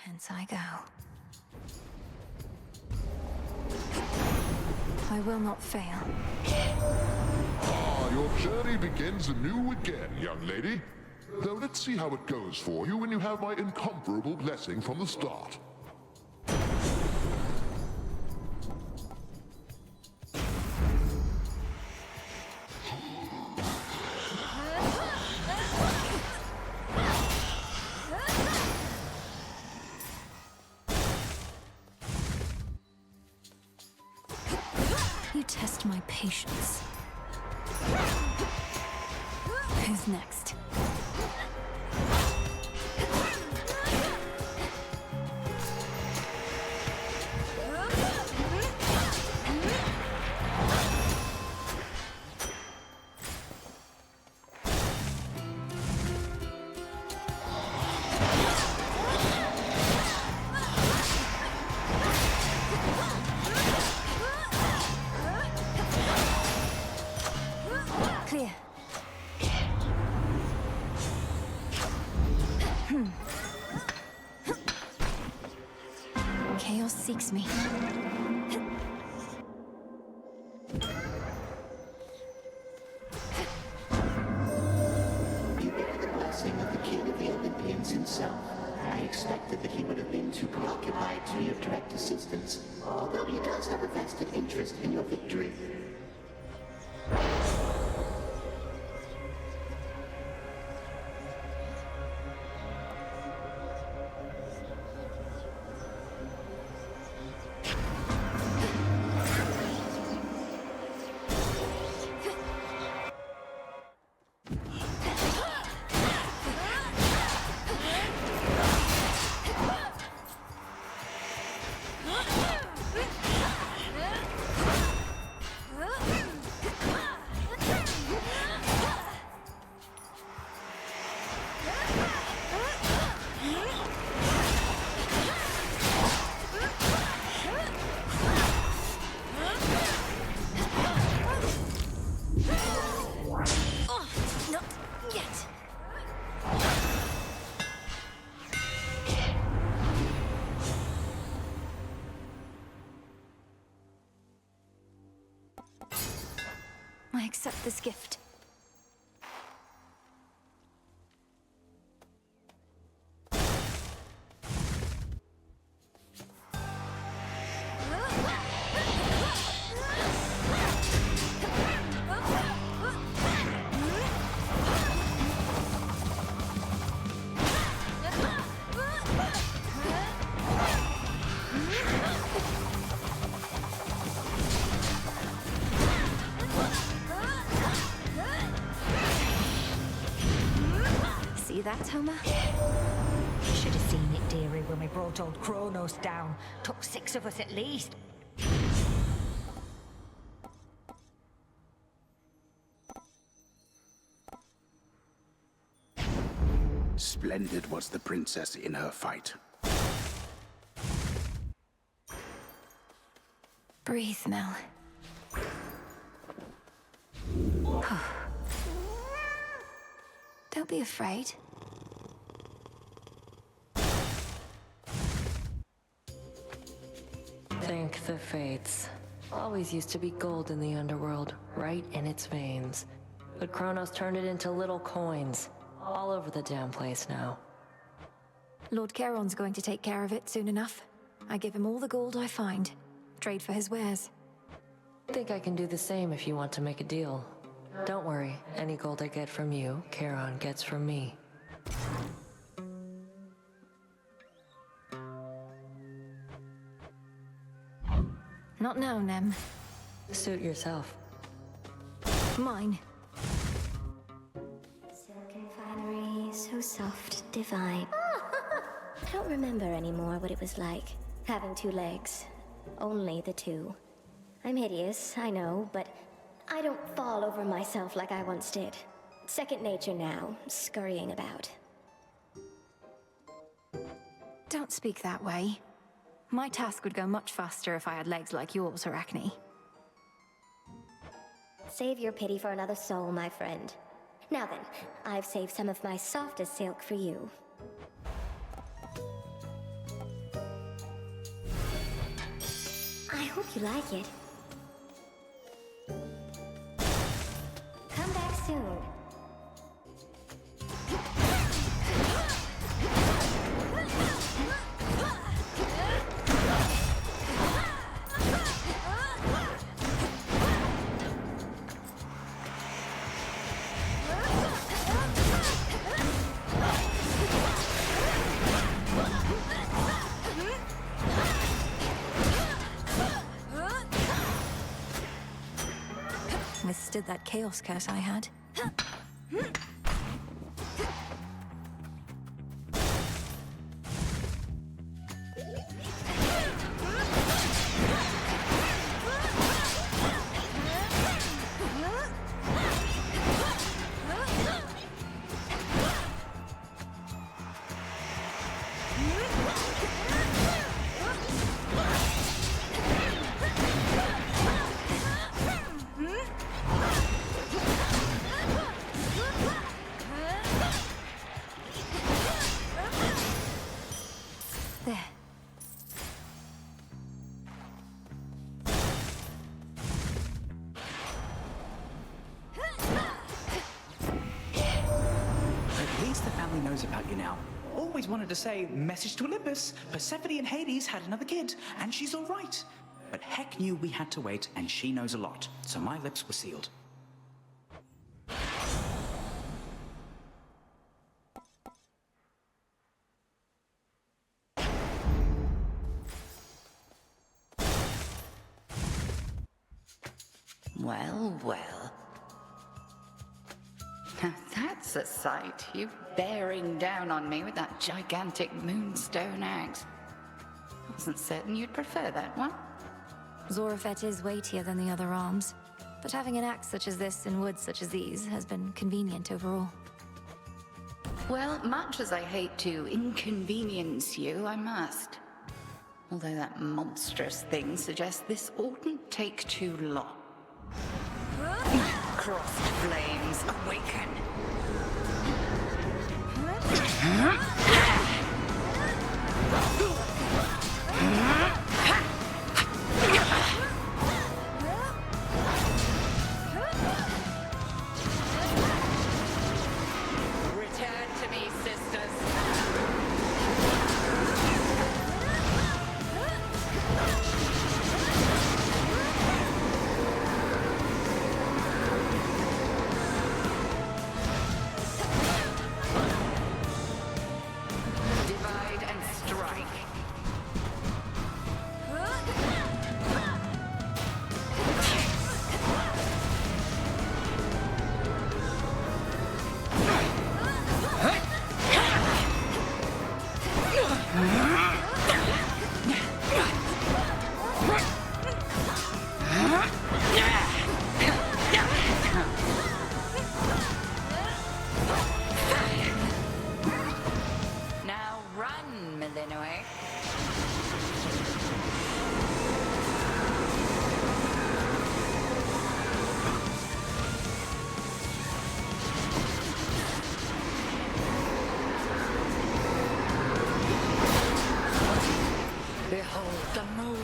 Hence I go. I will not fail. Ah, your journey begins anew again, young lady. Though let's see how it goes for you when you have my incomparable blessing from the start. You test my patience. Who's next? Clear. Chaos seeks me. You bear the blessing of the King of the Olympians himself. I expected that he would have been too preoccupied to be of direct assistance, although he does have a vested interest in your victory. Not yet. I accept this gift. See that, Homer? Should have seen it, dearie, when we brought old Kronos down. Took 6 of us at least. Splendid was the princess in her fight. Breathe, Mel. Don't be afraid. Thank the fates. Always used to be gold in the underworld, right in its veins. But Kronos turned it into little coins. All over the damn place now. Lord Charon's going to take care of it soon enough. I give him all the gold I find. Trade for his wares. Think I can do the same if you want to make a deal. Don't worry, any gold I get from you, Charon gets from me. Not now, Nem. Suit yourself. Mine. Silken finery, so soft, divine. I don't remember anymore what it was like, having 2 legs. Only the 2. I'm hideous, I know, but I don't fall over myself like I once did. Second nature now, scurrying about. Don't speak that way. My task would go much faster if I had legs like yours, Arachne. Save your pity for another soul, my friend. Now then, I've saved some of my softest silk for you. hope you like it. Come back soon. Withstood that chaos curse I had. There. At least the family knows about you now. Always wanted to say, message to Olympus. Persephone and Hades had another kid, and she's all right. But Heck knew we had to wait, and she knows a lot, so my lips were sealed. Well, well. Now that's a sight. You bearing down on me with that gigantic moonstone axe. I wasn't certain you'd prefer that one. Zorafet is weightier than the other arms, but having an axe such as this in woods such as these has been convenient overall. Well, much as I hate to inconvenience you, I must. Although that monstrous thing suggests this oughtn't take too long. Crossed flames, awaken! Return to me, sisters. Divide and strike. Now run, Melinoe. Behold the moon.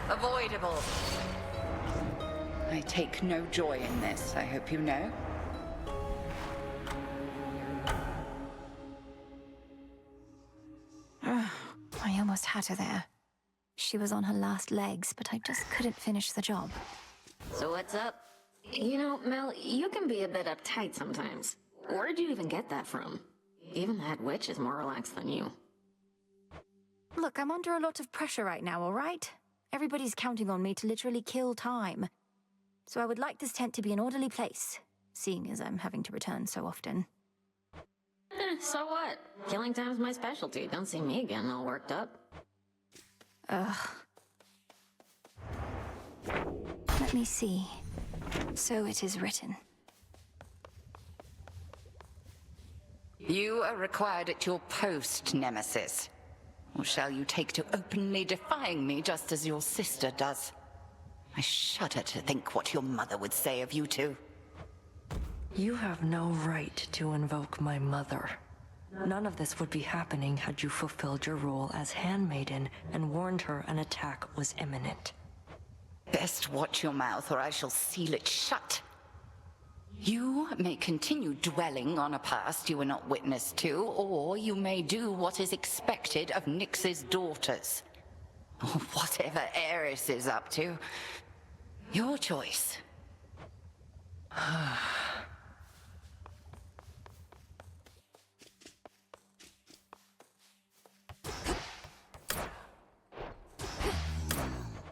Avoidable. I take no joy in this, I hope you know. I almost had her there. She was on her last legs, but I just couldn't finish the job. So what's up? You know, Mel, you can be a bit uptight sometimes. Where'd you even get that from? Even that witch is more relaxed than you. Look, I'm under a lot of pressure right now, all right? Everybody's counting on me to literally kill time. So I would like this tent to be an orderly place, seeing as I'm having to return so often. So what? Killing time's my specialty. Don't see me getting all worked up. Ugh. Let me see. So it is written. You are required at your post, Nemesis. Or shall you take to openly defying me just as your sister does? I shudder to think what your mother would say of you two. You have no right to invoke my mother. None of this would be happening had you fulfilled your role as handmaiden and warned her an attack was imminent. Best watch your mouth or I shall seal it shut. You may continue dwelling on a past you were not witness to, or you may do what is expected of Nyx's daughters. Or whatever Eris is up to. Your choice.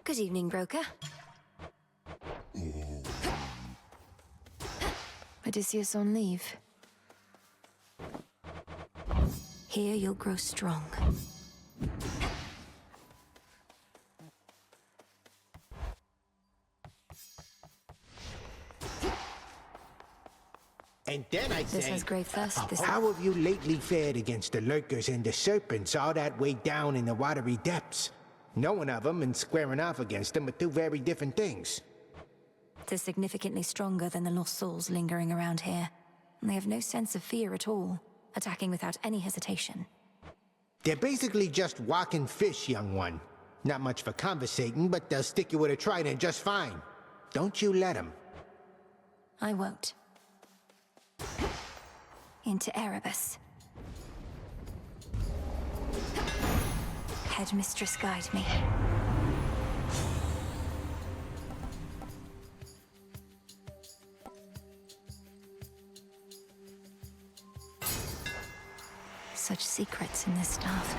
Good evening, broker. Odysseus on leave. Here you'll grow strong. And then I This say, has grave thirst. how have you lately fared against the lurkers and the serpents all that way down in the watery depths? Knowing of them and squaring off against them are two very different things. They're significantly stronger than the lost souls lingering around here. And they have no sense of fear at all, attacking without any hesitation. They're basically just walking fish, young one. Not much for conversating, but they'll stick you with a trident just fine. Don't you let them. I won't. Into Erebus. Headmistress, guide me. Such secrets in this stuff.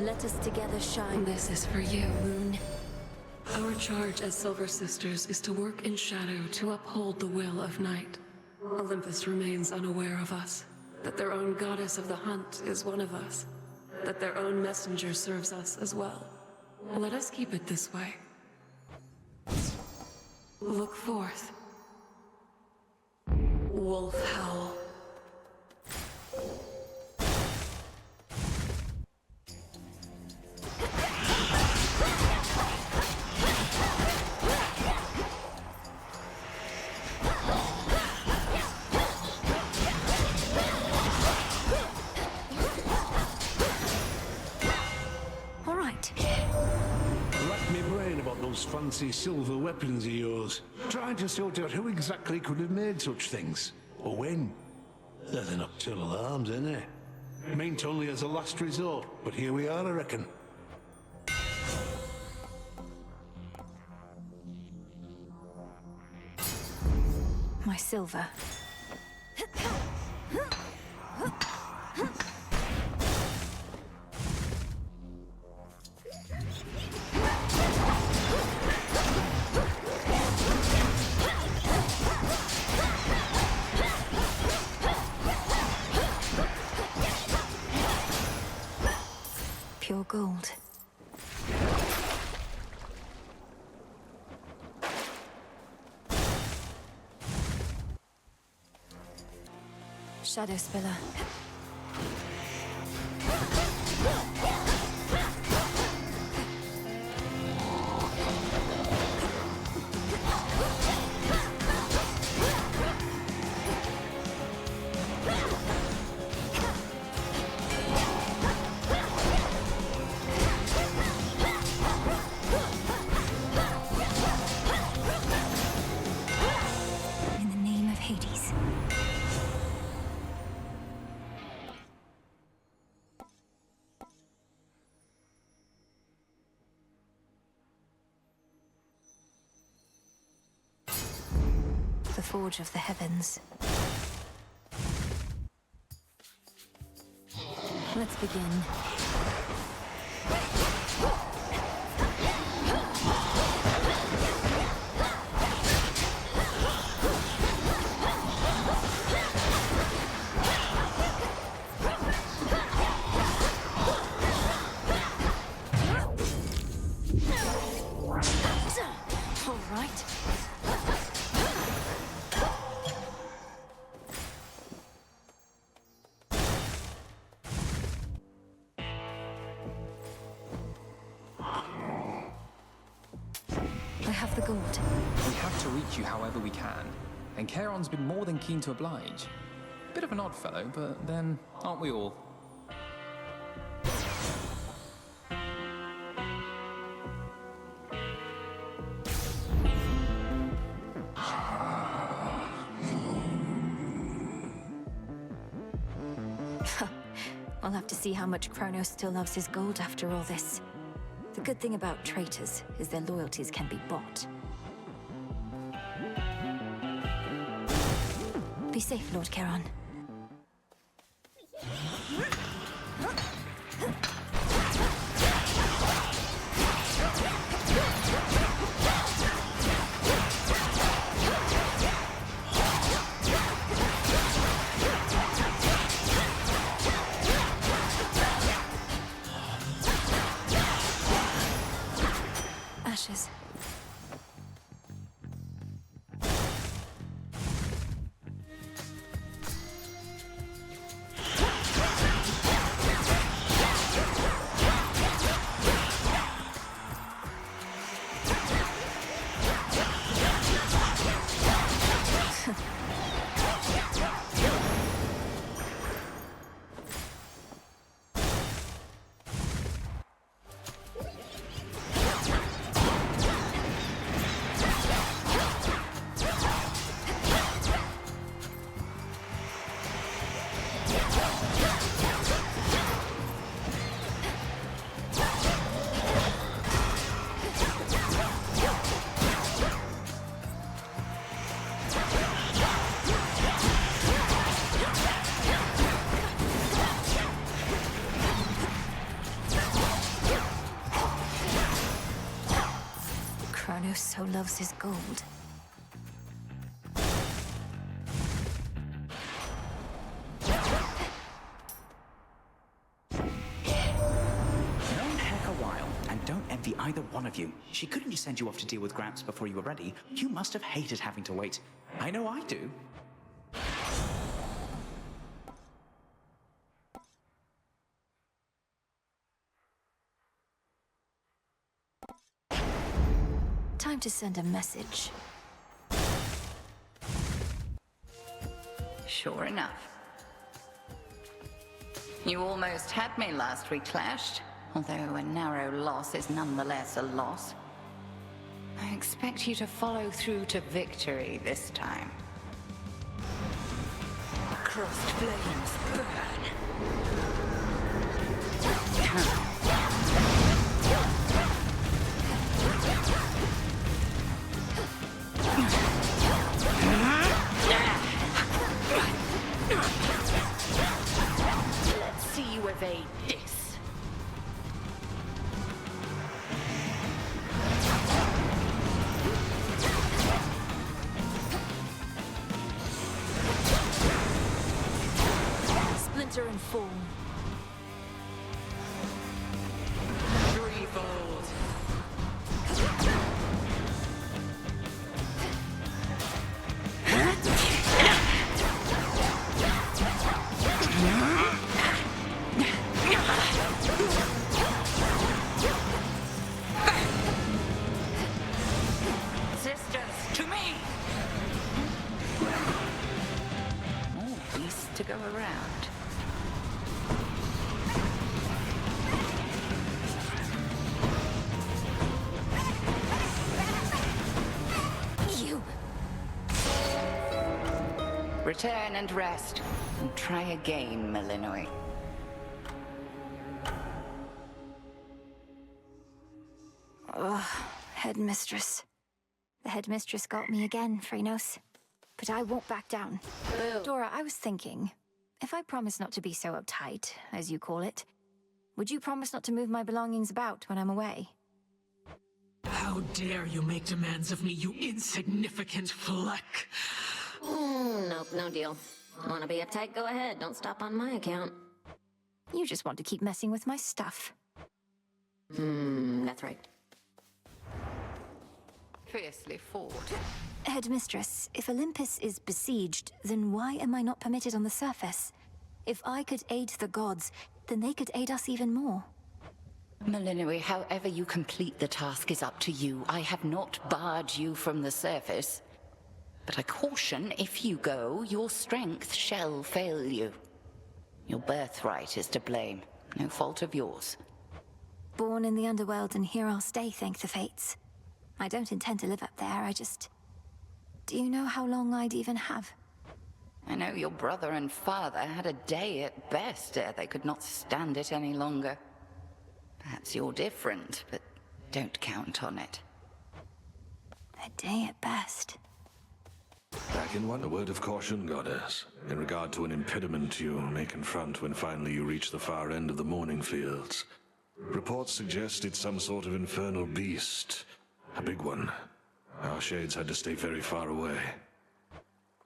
Let us together shine. This is for you. Moon. Our charge as Silver Sisters is to work in shadow to uphold the will of night. Olympus remains unaware of us, that their own goddess of the hunt is one of us, that their own messenger serves us as well. Let us keep it this way. Look forth. Wolf howl. All right. Rack me brain about those fancy silver weapons of yours. Trying to sort out who exactly could have made such things. Or when. They're the nocturnal arms, ain't they? Meant only as a last resort, but here we are, I reckon. My silver. Pure gold. Shadow Spiller. In the name of Forge of the Heavens. Let's begin. All right. I have the gold. We have to reach you however we can, and Charon's been more than keen to oblige. Bit of an odd fellow, but then, aren't we all? We'll have to see how much Kronos still loves his gold after all this. The good thing about traitors is their loyalties can be bought. Be safe, Lord Charon. Ashes. Kronos so loves his gold. Known Heck a while, and don't envy either one of you. She couldn't just send you off to deal with Gramps before you were ready. You must have hated having to wait. I know I do. Time to send a message. Sure enough. You almost had me last we clashed, although a narrow loss is nonetheless a loss. I expect you to follow through to victory this time. Crossed flames burn. Let's see you evade this. Splinter and fall. Threefold. Sisters, to me! More beasts to go around. You! Return and rest, and try again, Malinois. Ugh, headmistress. The headmistress got me again, Phrynos. but I won't back down. Dora, I was thinking, if I promise not to be so uptight, as you call it, would you promise not to move my belongings about when I'm away? How dare you make demands of me, you insignificant fleck! Nope, no deal. Wanna be uptight? Go ahead. Don't stop on my account. You just want to keep messing with my stuff. That's right. Fiercely fought. Headmistress, if Olympus is besieged, then why am I not permitted on the surface? If I could aid the gods, then they could aid us even more. Melinoi, however you complete the task is up to you. I have not barred you from the surface. But I caution, if you go, your strength shall fail you. Your birthright is to blame. No fault of yours. Born in the underworld, and here I'll stay, thank the fates. I don't intend to live up there, I just... Do you know how long I'd even have? I know your brother and father had a day at best ere they could not stand it any longer. Perhaps you're different, but don't count on it. A day at best. Back in one, a word of caution, Goddess, in regard to an impediment you may confront when finally you reach the far end of the Morning Fields. Reports suggest it's some sort of infernal beast. A big one. Our shades had to stay very far away.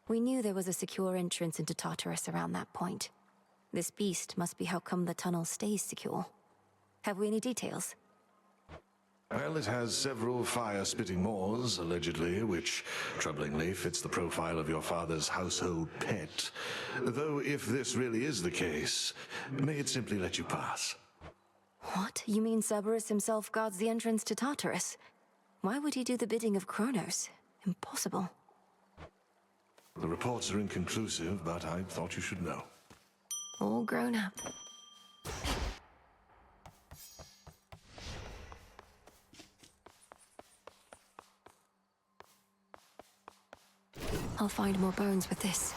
We knew there was a secure entrance into Tartarus around that point. This beast must be how come the tunnel stays secure. Have we any details? Well, it has several fire-spitting maws, allegedly, which, troublingly, fits the profile of your father's household pet. Though, if this really is the case, may it simply let you pass. What? You mean Cerberus himself guards the entrance to Tartarus? Why would he do the bidding of Kronos? Impossible. The reports are inconclusive, but I thought you should know. All grown up. I'll find more bones with this.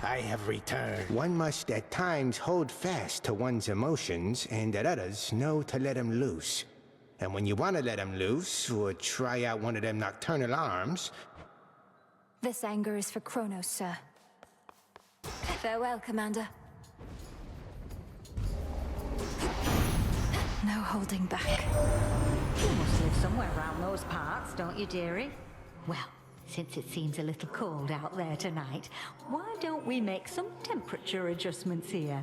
I have returned. One must at times hold fast to one's emotions, and at others know to let them loose. And when you want to let them loose, or try out one of them nocturnal arms... This anger is for Kronos, sir. Farewell, Commander. No holding back. You must live somewhere around those parts, don't you, dearie? Well, since it seems a little cold out there tonight, why don't we make some temperature adjustments here?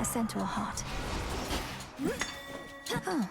Centaur heart. Oh.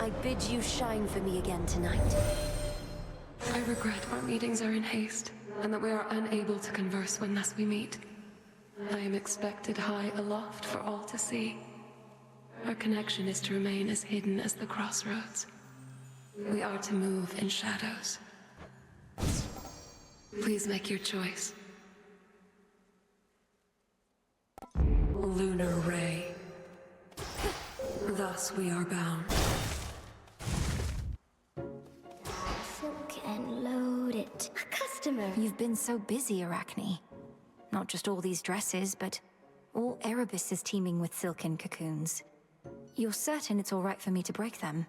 I bid you shine for me again tonight. I regret our meetings are in haste, and that we are unable to converse when thus we meet. I am expected high aloft for all to see. Our connection is to remain as hidden as the crossroads. We are to move in shadows. Please make your choice. Lunar Ray. Thus we are bound. Silk and load it. A customer. You've been so busy, Arachne. Not just all these dresses, but all Erebus is teeming with silken cocoons. You're certain it's all right for me to break them?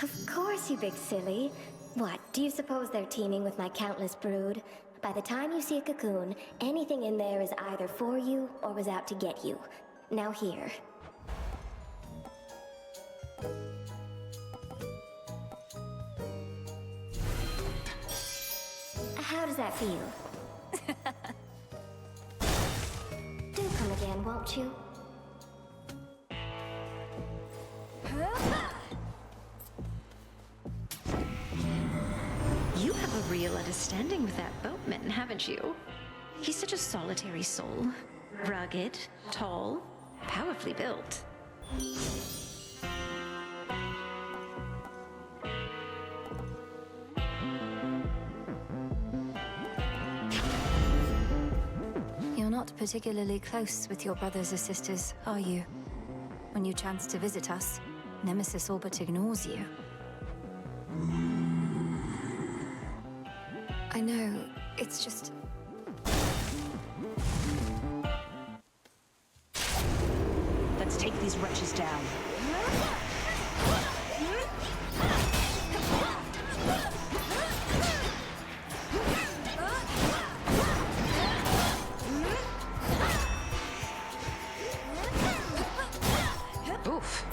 Of course, you big silly. What, do you suppose they're teeming with my countless brood? By the time you see a cocoon, anything in there is either for you or was out to get you. Now here. How does that feel? Do come again, won't you? You have a real understanding with that boatman, haven't you? He's such a solitary soul. Rugged, tall, powerfully built. You're not particularly close with your brothers or sisters, are you? When you chance to visit us, Nemesis all but ignores you. I know, it's just... Let's take these wretches down. Oof.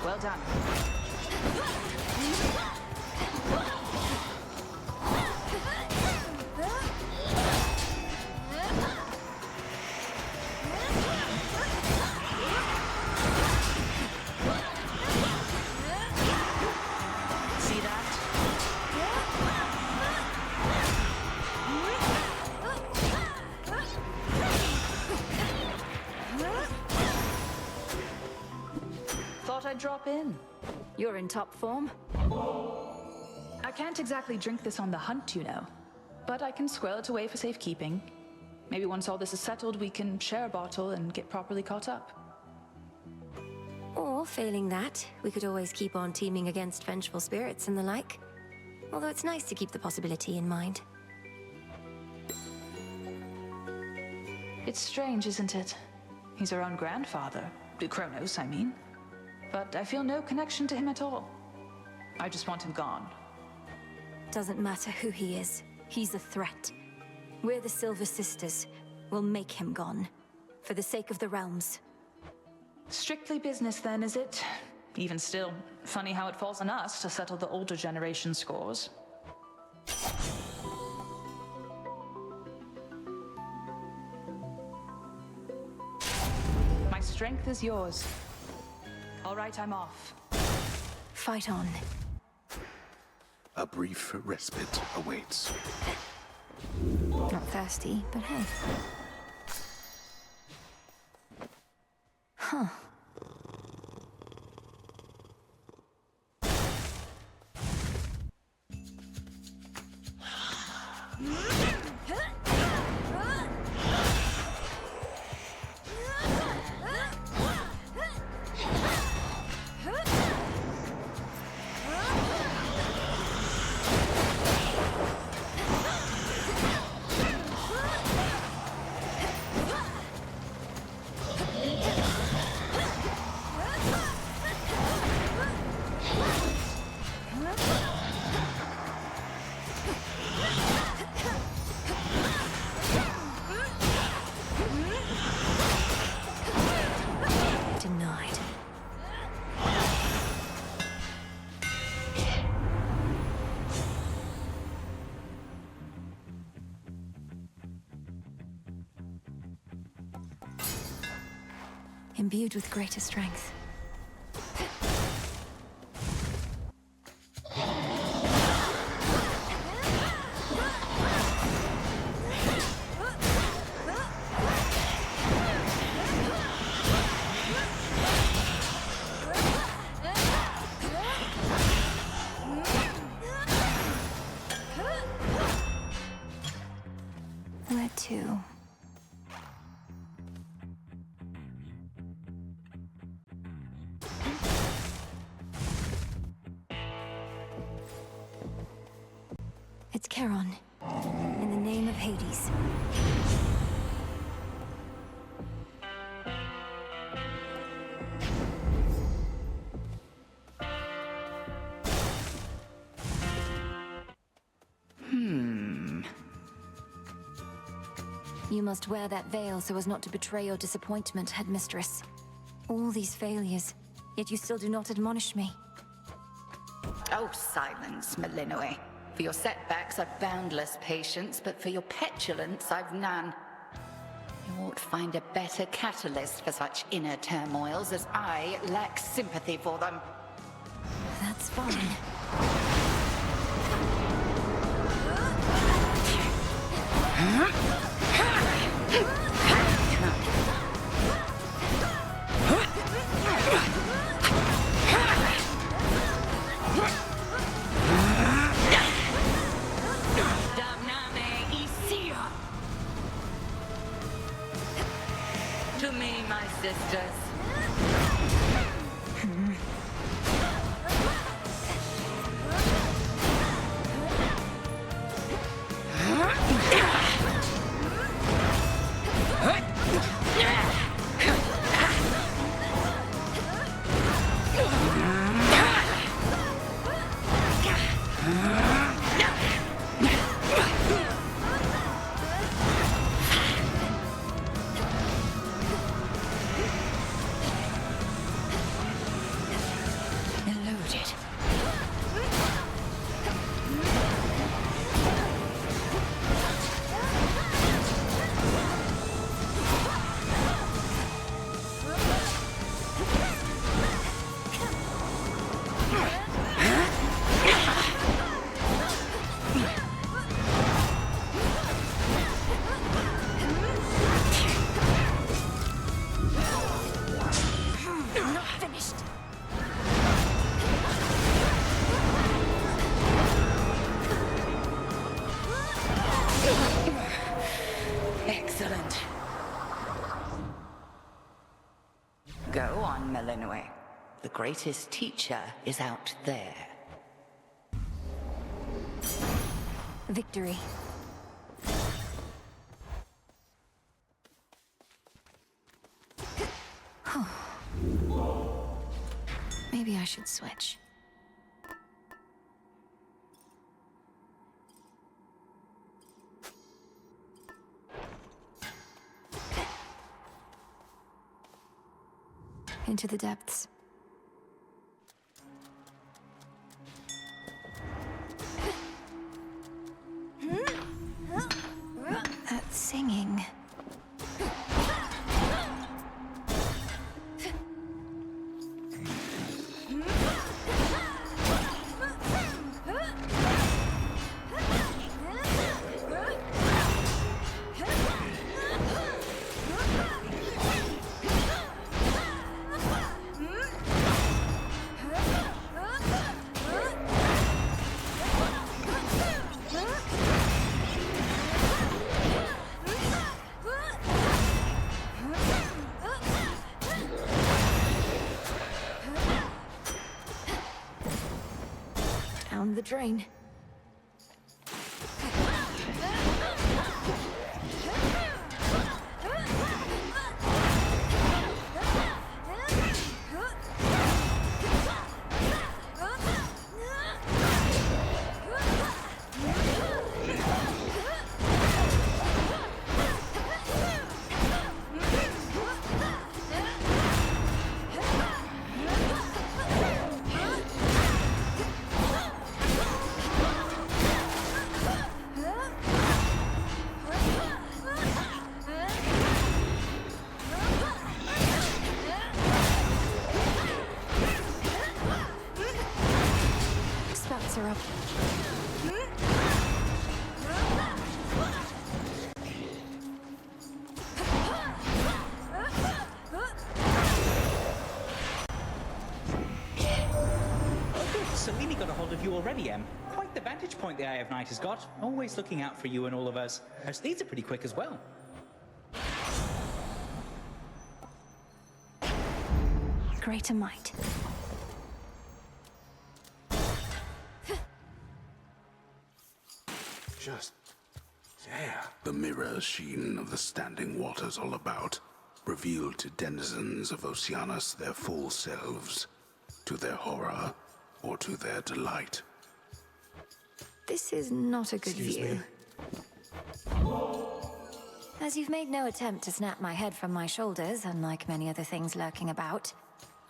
Well done. See that? Thought I'd drop in. You're in top form? I can't exactly drink this on the hunt, you know. But I can squirrel it away for safekeeping. Maybe once all this is settled, we can share a bottle and get properly caught up. Or, failing that, we could always keep on teaming against vengeful spirits and the like. Although it's nice to keep the possibility in mind. It's strange, isn't it? He's our own grandfather. Kronos, I mean. But I feel no connection to him at all. I just want him gone. Doesn't matter who he is. He's a threat. We're the Silver Sisters. We'll make him gone. For the sake of the realms. Strictly business then, is it? Even still, funny how it falls on us to settle the older generation scores. My strength is yours. All right, I'm off. Fight on. A brief respite awaits. Not thirsty, but hey. Huh. imbued with greater strength. Where to? It's Charon. In the name of Hades. You must wear that veil so as not to betray your disappointment, Headmistress. All these failures, yet you still do not admonish me. Oh, silence, Melinoe. For your setbacks, I've boundless patience, but for your petulance, I've none. You ought to find a better catalyst for such inner turmoils, as I lack sympathy for them. That's fine. To me, my sisters. Excellent. Go on, Melinoe. The greatest teacher is out there. Victory. Maybe I should switch. Into the depths. That singing. Down the drain. closer up. Oh, good. Selene got a hold of you already, Em. Quite the vantage point the Eye of Night has got. Always looking out for you and all of us. Her steeds are pretty quick as well. Greater might. Just there. The mirror sheen of the standing waters all about, revealed to denizens of Oceanus their full selves, to their horror or to their delight. This is not a good view. As you've made no attempt to snap my head from my shoulders, unlike many other things lurking about,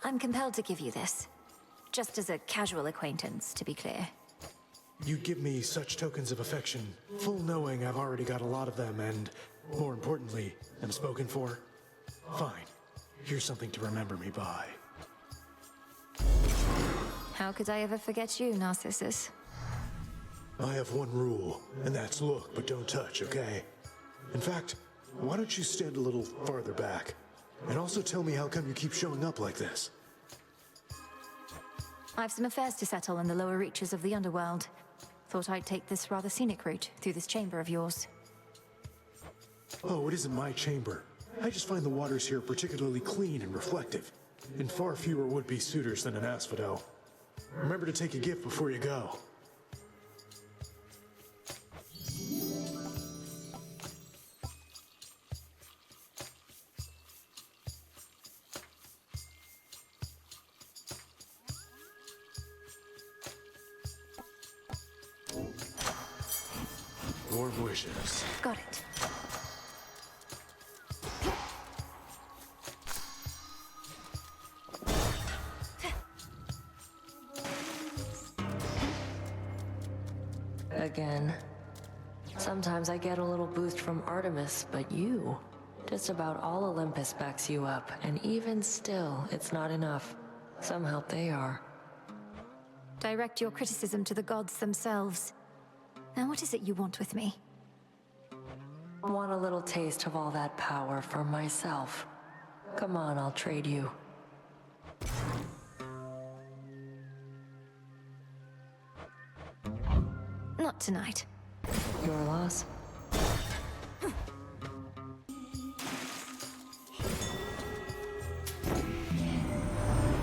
I'm compelled to give you this. Just as a casual acquaintance, to be clear. You give me such tokens of affection, full knowing I've already got a lot of them and, more importantly, am spoken for. Fine. Here's something to remember me by. How could I ever forget you, Narcissus? I have one rule, and that's look, but don't touch, okay? In fact, why don't you stand a little farther back? And also tell me how come you keep showing up like this? I've some affairs to settle in the lower reaches of the underworld. Thought I'd take this rather scenic route through this chamber of yours. Oh, it isn't my chamber. I just find the waters here particularly clean and reflective, and far fewer would-be suitors than an asphodel. Remember to take a gift before you go. Warm wishes. Got it. Again. Sometimes I get a little boost from Artemis, but you... Just about all Olympus backs you up, and even still, it's not enough. Some help they are. Direct your criticism to the gods themselves. Now what is it you want with me? Want a little taste of all that power for myself. Come on, I'll trade you. Not tonight. Your loss.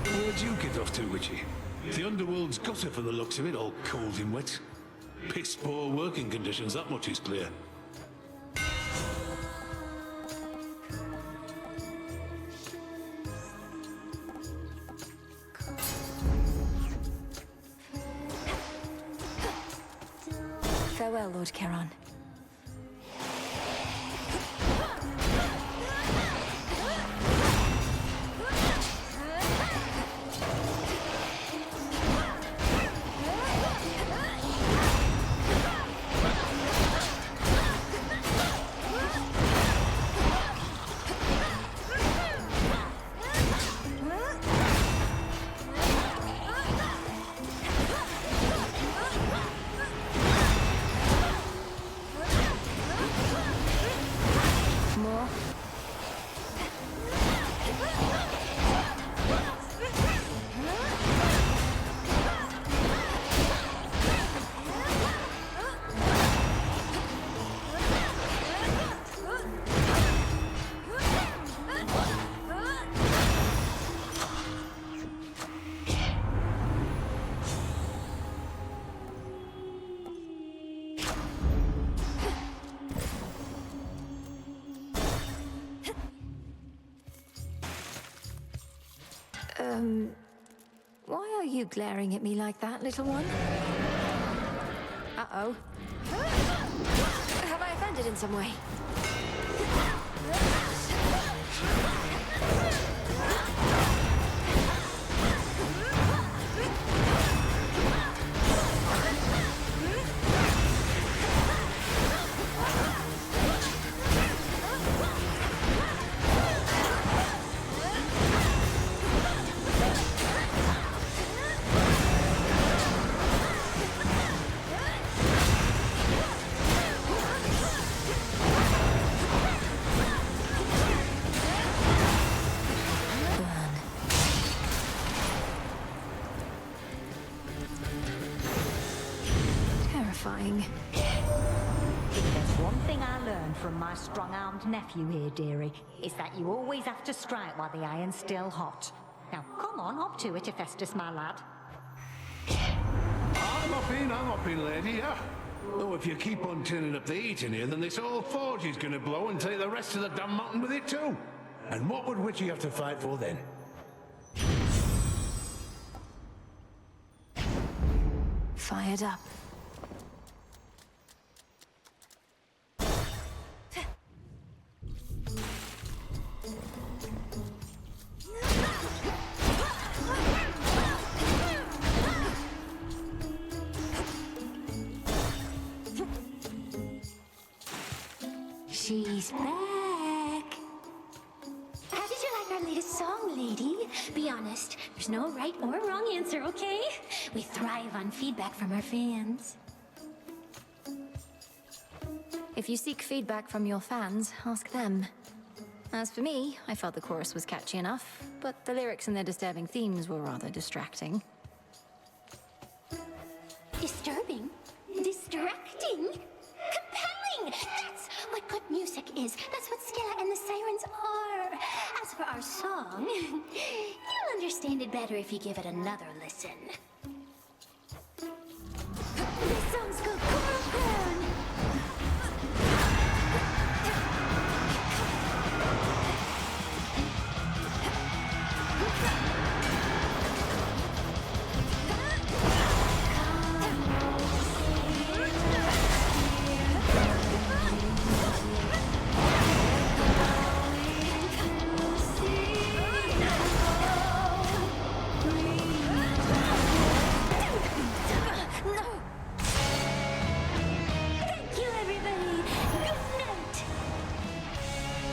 Where'd you get off to, Witchy? The underworld's got her for the looks of it, all cold and wet. Piss poor working conditions, that much is clear. Farewell, Lord Charon. Why are you glaring at me like that, little one? Uh-oh. Have I offended in some way? terrifying. If there's one thing I learned from my strong-armed nephew here, dearie, it's that you always have to strike while the iron's still hot. Now, come on, hop to it, Hephaestus, my lad. I'm up in, lady, yeah. Oh, if you keep on turning up the heat in here, then this whole forge is gonna blow and take the rest of the damn mountain with it too. And what would Witchy have to fight for then? Fired up. She's back. How did you like our latest song, lady? Be honest, there's no right or wrong answer, okay? We thrive on feedback from our fans. If you seek feedback from your fans, ask them. As for me, I felt the chorus was catchy enough, but the lyrics and their disturbing themes were rather distracting. Disturbing? Distracting? Compelling! That's what good music is. That's what Scylla and the Sirens are. As for our song, you'll understand it better if you give it another listen. This song's called Coral Crown.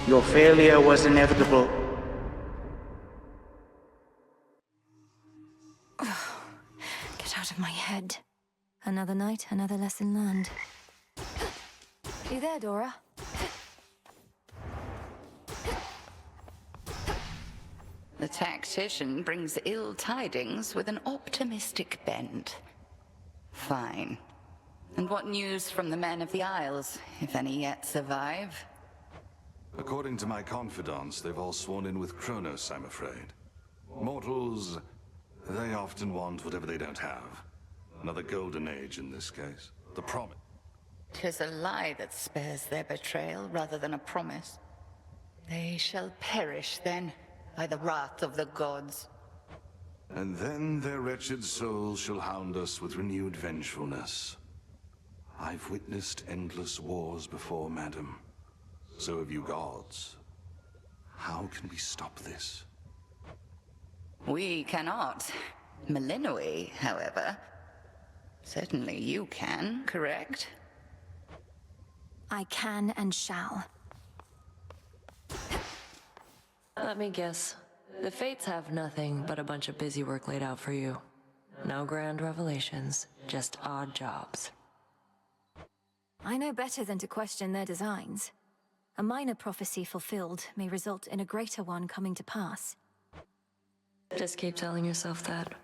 Your failure was inevitable. Get out of my head. Another night, another lesson learned. You there, Dora? The tactician brings ill tidings with an optimistic bent. Fine. And what news from the men of the Isles, if any yet survive? According to my confidants, they've all sworn in with Kronos, I'm afraid. Mortals, they often want whatever they don't have. Another golden age in this case. The promise. 'Tis a lie that spares their betrayal rather than a promise. They shall perish then, by the wrath of the gods. And then their wretched souls shall hound us with renewed vengefulness. I've witnessed endless wars before, madam. So have you gods. How can we stop this? We cannot. Melinoi, however. Certainly you can, correct? I can and shall. Let me guess. The Fates have nothing but a bunch of busy work laid out for you. No grand revelations, just odd jobs. I know better than to question their designs. A minor prophecy fulfilled may result in a greater one coming to pass. Just keep telling yourself that.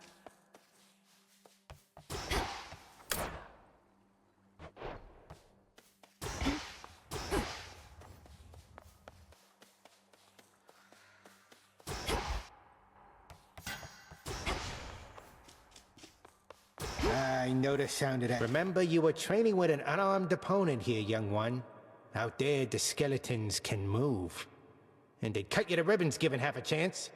I know the sound of that. Remember, you were training with an unarmed opponent here, young one. Out there, the skeletons can move. And they'd cut you to ribbons given half a chance.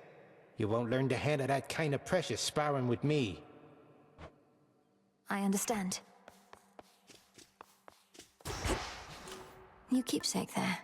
You won't learn to handle that kind of pressure sparring with me. I understand. New keepsake there.